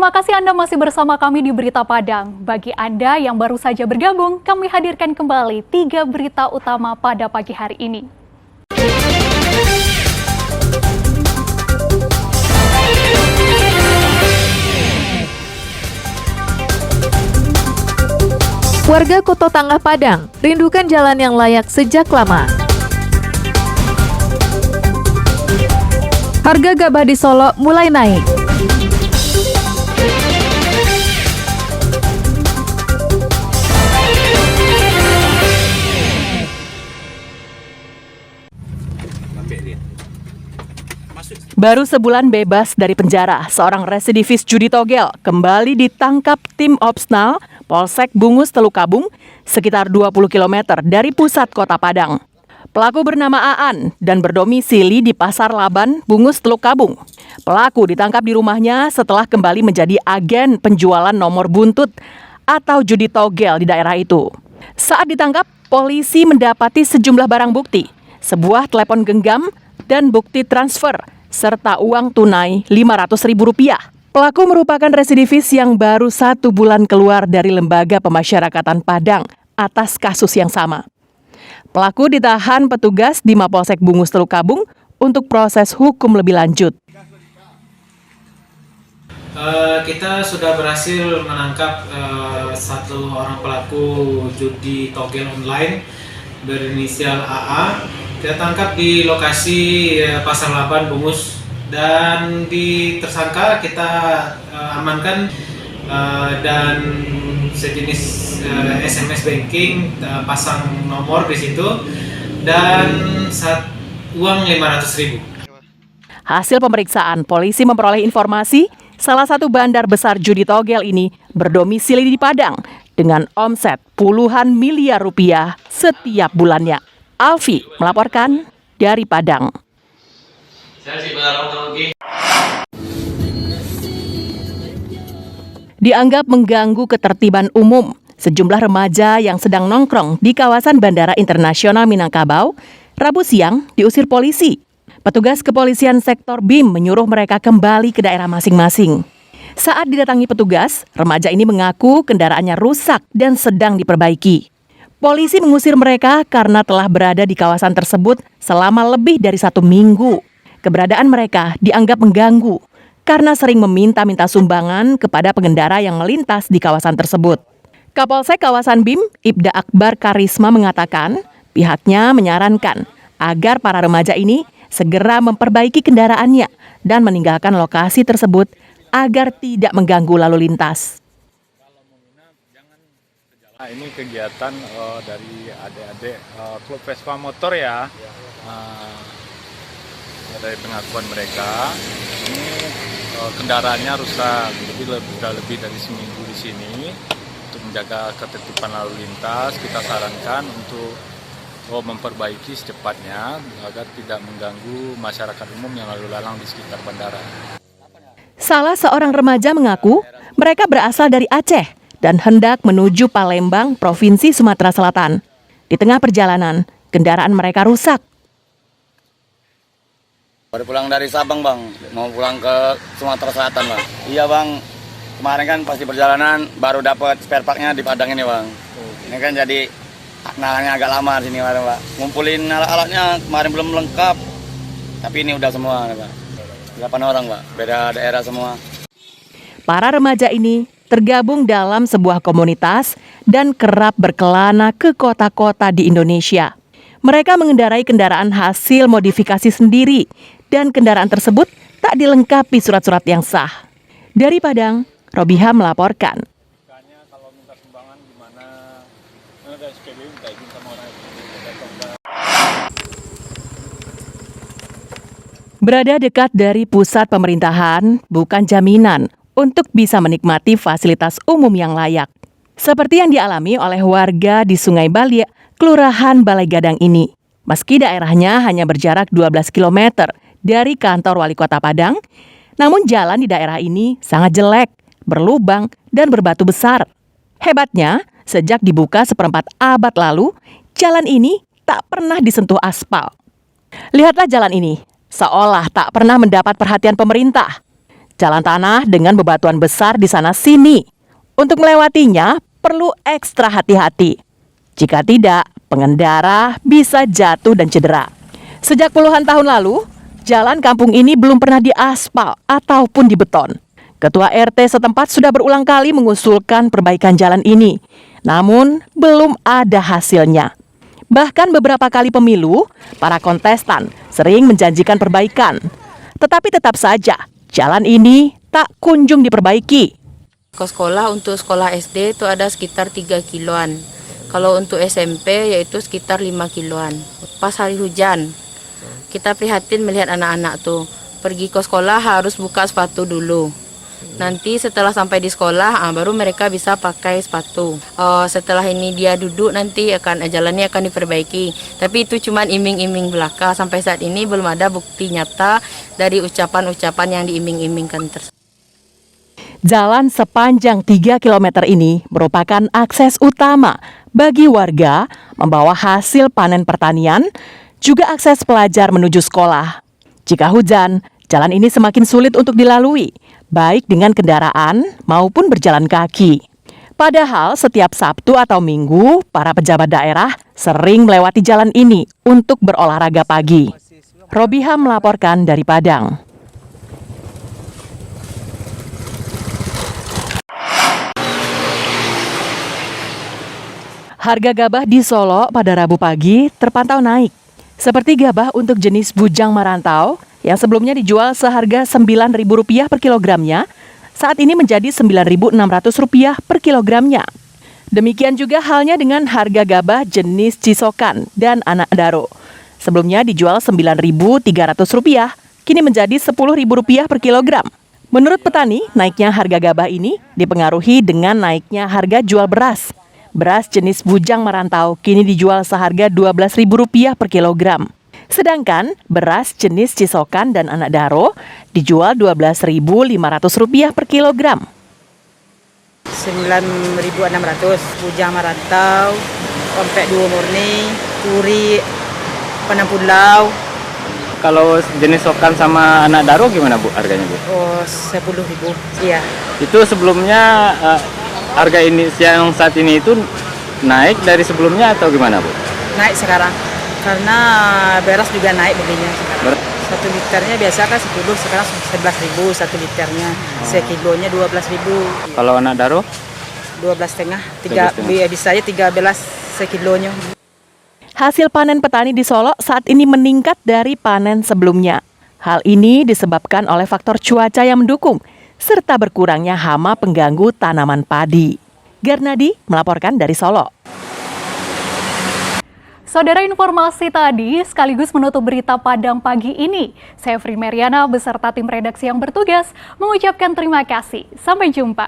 Terima kasih Anda masih bersama kami di Berita Padang. Bagi Anda yang baru saja bergabung, kami hadirkan kembali 3 berita utama pada pagi hari ini. Warga Koto Tangah Padang rindukan jalan yang layak sejak lama. Harga gabah di Solo mulai naik. Baru sebulan bebas dari penjara, seorang residivis judi togel kembali ditangkap tim Opsnal Polsek Bungus Telukabung sekitar 20 km dari pusat kota Padang. Pelaku bernama Aan dan berdomisili di Pasar Laban, Bungus Telukabung. Pelaku ditangkap di rumahnya setelah kembali menjadi agen penjualan nomor buntut atau judi togel di daerah itu. Saat ditangkap, polisi mendapati sejumlah barang bukti, sebuah telepon genggam dan bukti transfer, serta uang tunai Rp500.000. Pelaku merupakan residivis yang baru 1 bulan keluar dari Lembaga Pemasyarakatan Padang atas kasus yang sama. Pelaku ditahan petugas di Mapolsek Bungus Telukabung untuk proses hukum lebih lanjut. Kita sudah berhasil menangkap satu orang pelaku judi togel online berinisial AA. Kita tangkap di lokasi Pasar Laban Bungus, dan di tersangka kita amankan dan sejenis SMS banking, pasang nomor di situ, dan uang Rp500.000. Hasil pemeriksaan, polisi memperoleh informasi salah satu bandar besar judi togel ini berdomisili di Padang dengan omset puluhan miliar rupiah setiap bulannya. Alfi melaporkan dari Padang. Dianggap mengganggu ketertiban umum, sejumlah remaja yang sedang nongkrong di kawasan Bandara Internasional Minangkabau, Rabu siang diusir polisi. Petugas kepolisian sektor BIM menyuruh mereka kembali ke daerah masing-masing. Saat didatangi petugas, remaja ini mengaku kendaraannya rusak dan sedang diperbaiki. Polisi mengusir mereka karena telah berada di kawasan tersebut selama lebih dari 1 minggu. Keberadaan mereka dianggap mengganggu karena sering meminta-minta sumbangan kepada pengendara yang melintas di kawasan tersebut. Kapolsek kawasan BIM, Ibda Akbar Karisma mengatakan, pihaknya menyarankan agar para remaja ini segera memperbaiki kendaraannya dan meninggalkan lokasi tersebut agar tidak mengganggu lalu lintas. Ini kegiatan dari adik-adik klub Vespa motor ya. Dari pengakuan mereka, ini kendaraannya rusak, sudah lebih dari seminggu di sini. Untuk menjaga ketertiban lalu lintas, kita sarankan untuk memperbaiki secepatnya agar tidak mengganggu masyarakat umum yang lalu lalang di sekitar bandara. Salah seorang remaja mengaku mereka berasal dari Aceh dan hendak menuju Palembang, Provinsi Sumatera Selatan. Di tengah perjalanan, kendaraan mereka rusak. Baru pulang dari Sabang bang, mau pulang ke Sumatera Selatan bang. Iya bang, kemarin kan pas di perjalanan baru dapat spare part-nya di Padang ini bang. Ini kan jadi nahannya agak lama di sini bang. Ngumpulin alat-alatnya kemarin belum lengkap, tapi ini udah semua bang. 8 orang bang, beda daerah semua. Para remaja ini tergabung dalam sebuah komunitas dan kerap berkelana ke kota-kota di Indonesia. Mereka mengendarai kendaraan hasil modifikasi sendiri dan kendaraan tersebut tak dilengkapi surat-surat yang sah. Dari Padang, Robiha melaporkan. Berada dekat dari pusat pemerintahan bukan jaminan untuk bisa menikmati fasilitas umum yang layak. Seperti yang dialami oleh warga di Sungai Balia, Kelurahan Balai Gadang ini. Meski daerahnya hanya berjarak 12 km dari kantor Wali Kota Padang, namun jalan di daerah ini sangat jelek, berlubang, dan berbatu besar. Hebatnya, sejak dibuka seperempat abad lalu, jalan ini tak pernah disentuh aspal. Lihatlah jalan ini, seolah tak pernah mendapat perhatian pemerintah. Jalan tanah dengan bebatuan besar di sana-sini. Untuk melewatinya, perlu ekstra hati-hati. Jika tidak, pengendara bisa jatuh dan cedera. Sejak puluhan tahun lalu, jalan kampung ini belum pernah diaspal ataupun dibeton. Ketua RT setempat sudah berulang kali mengusulkan perbaikan jalan ini, namun belum ada hasilnya. Bahkan beberapa kali pemilu, para kontestan sering menjanjikan perbaikan. Tetapi tetap saja, jalan ini tak kunjung diperbaiki. Ke sekolah untuk sekolah SD itu ada sekitar 3 kiloan. Kalau untuk SMP yaitu sekitar 5 kiloan. Pas hari hujan, kita prihatin melihat anak-anak tuh. Pergi ke sekolah harus buka sepatu dulu. Nanti setelah sampai di sekolah baru mereka bisa pakai sepatu. Setelah ini dia duduk nanti jalannya akan diperbaiki. Tapi itu cuma iming-iming belaka. Sampai saat ini belum ada bukti nyata dari ucapan-ucapan yang diiming-imingkan tersebut. Jalan sepanjang 3 km ini merupakan akses utama bagi warga membawa hasil panen pertanian, juga akses pelajar menuju sekolah. Jika hujan, jalan ini semakin sulit untuk dilalui, baik dengan kendaraan maupun berjalan kaki. Padahal setiap Sabtu atau Minggu, para pejabat daerah sering melewati jalan ini untuk berolahraga pagi. Robiha melaporkan dari Padang. Harga gabah di Solo pada Rabu pagi terpantau naik. Seperti gabah untuk jenis bujang marantau yang sebelumnya dijual seharga Rp9.000 per kilogramnya, saat ini menjadi Rp9.600 per kilogramnya. Demikian juga halnya dengan harga gabah jenis cisokan dan anak daro. Sebelumnya dijual Rp9.300, kini menjadi Rp10.000 per kilogram. Menurut petani, naiknya harga gabah ini dipengaruhi dengan naiknya harga jual beras. Beras jenis bujang marantau kini dijual seharga Rp12.000 per kilogram. Sedangkan beras jenis cisokan dan anak daro dijual Rp12.500 per kilogram. 9.600 bujang marantau, ompek 2 murni, turi, panang pulau. Kalau jenis sokan sama anak daro gimana Bu harganya Bu? Oh, 10.000. Iya. Itu sebelumnya harga ini yang saat ini itu naik dari sebelumnya atau gimana Bu? Naik sekarang. Karena beras juga naik belinya sekarang. 1 liternya biasa kan 10, sekarang 11.000 1 liternya. Sekilonya 12.000. Kalau anak daro? 12,5. Bisa aja 13 sekilonya. Hasil panen petani di Solo saat ini meningkat dari panen sebelumnya. Hal ini disebabkan oleh faktor cuaca yang mendukung, serta berkurangnya hama pengganggu tanaman padi. Garnadi melaporkan dari Solo. Saudara, informasi tadi sekaligus menutup berita Padang pagi ini. Saya Fri Meriana beserta tim redaksi yang bertugas mengucapkan terima kasih. Sampai jumpa.